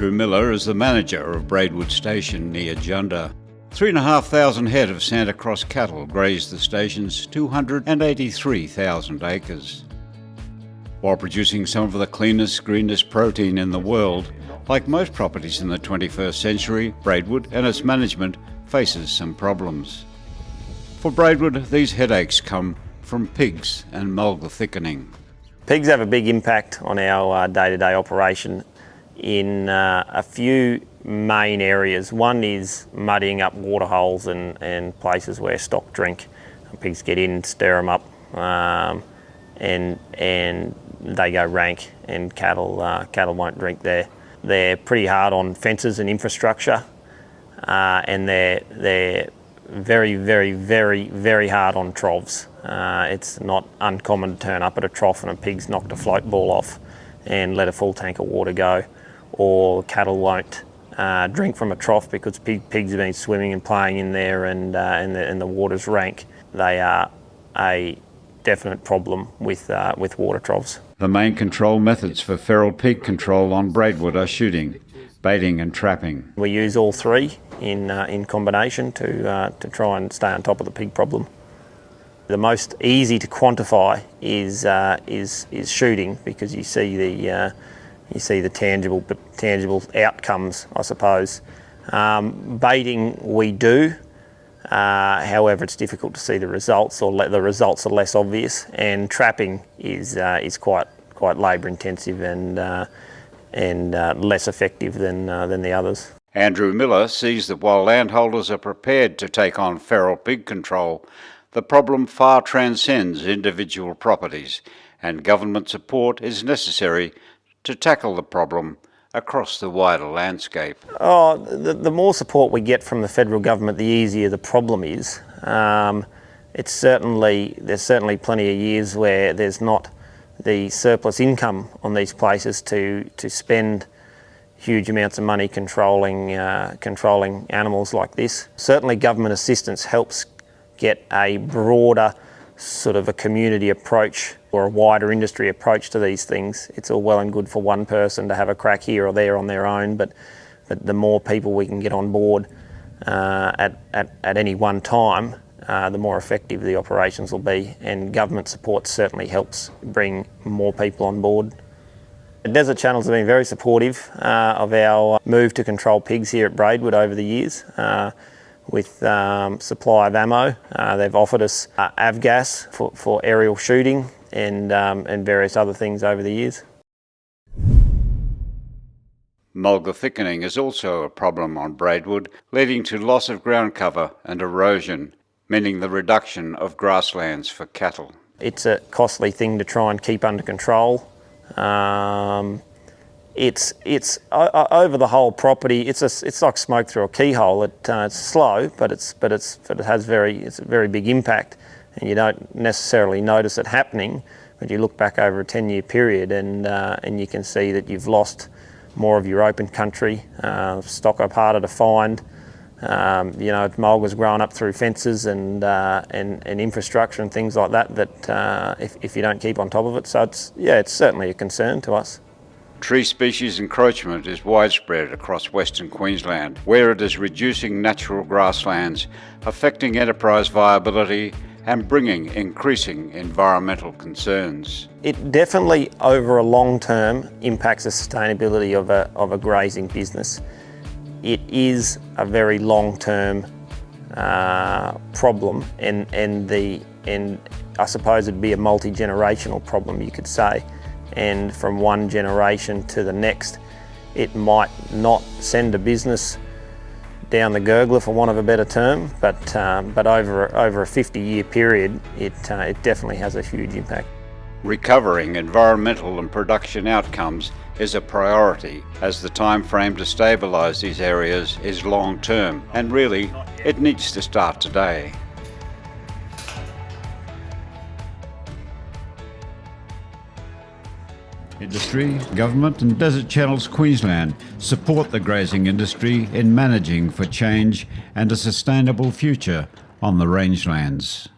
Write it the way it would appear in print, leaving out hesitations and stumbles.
Andrew Miller is the manager of Braidwood Station near Junda. 3,500 head of Santa Cross cattle graze the station's 283,000 acres. While producing some of the cleanest, greenest protein in the world, like most properties in the 21st century, Braidwood and its management faces some problems. For Braidwood, these headaches come from pigs and mulga thickening. Pigs have a big impact on our day-to-day operation in a few main areas. One is muddying up water holes and places where stock drink. Pigs get in, stir them up, and they go rank, and cattle won't drink there. They're pretty hard on fences and infrastructure, and they're very, very, very, very hard on troughs. It's not uncommon to turn up at a trough and a pig's knocked a float ball off and let a full tank of water go, or cattle won't drink from a trough because pigs have been swimming and playing in there, and the water's rank. They are a definite problem with water troughs. The main control methods for feral pig control on Braidwood are shooting, baiting and trapping. We use all three in combination to try and stay on top of the pig problem. The most easy to quantify is shooting, because you see the tangible outcomes, I suppose. Baiting we do, however it's difficult to see the results, or the results are less obvious. And trapping is quite labour intensive and less effective than the others. Andrew Miller sees that while landholders are prepared to take on feral pig control, the problem far transcends individual properties, and government support is necessary to tackle the problem across the wider landscape. The more support we get from the federal government, the easier the problem is. There's certainly plenty of years where there's not the surplus income on these places to spend huge amounts of money controlling animals like this. Certainly government assistance helps get a broader sort of a community approach or a wider industry approach to these things. It's all well and good for one person to have a crack here or there on their own, but the more people we can get on board at any one time, the more effective the operations will be, and government support certainly helps bring more people on board. The Desert Channels have been very supportive of our move to control pigs here at Braidwood over the years. With supply of ammo, they've offered us avgas for aerial shooting and various other things over the years. Mulga thickening is also a problem on Braidwood, leading to loss of ground cover and erosion, meaning the reduction of grasslands for cattle. It's a costly thing to try and keep under control. It's over the whole property. It's like smoke through a keyhole. It's slow, but it's a very big impact, and you don't necessarily notice it happening. But you look back over a 10-year period, and you can see that you've lost more of your open country. Stock up harder to find. Mulga's grown up through fences and infrastructure and things like that. That if you don't keep on top of it, so it's certainly a concern to us. Tree species encroachment is widespread across Western Queensland, where it is reducing natural grasslands, affecting enterprise viability and bringing increasing environmental concerns. It definitely, over a long term, impacts the sustainability of a grazing business. It is a very long term problem, and I suppose it'd be a multi-generational problem, you could say. And from one generation to the next, it might not send a business down the gurgler, for want of a better term, but over a 50-year period, it definitely has a huge impact. Recovering environmental and production outcomes is a priority, as the time frame to stabilise these areas is long term, and really, it needs to start today. Industry, government and Desert Channels Queensland support the grazing industry in managing for change and a sustainable future on the rangelands.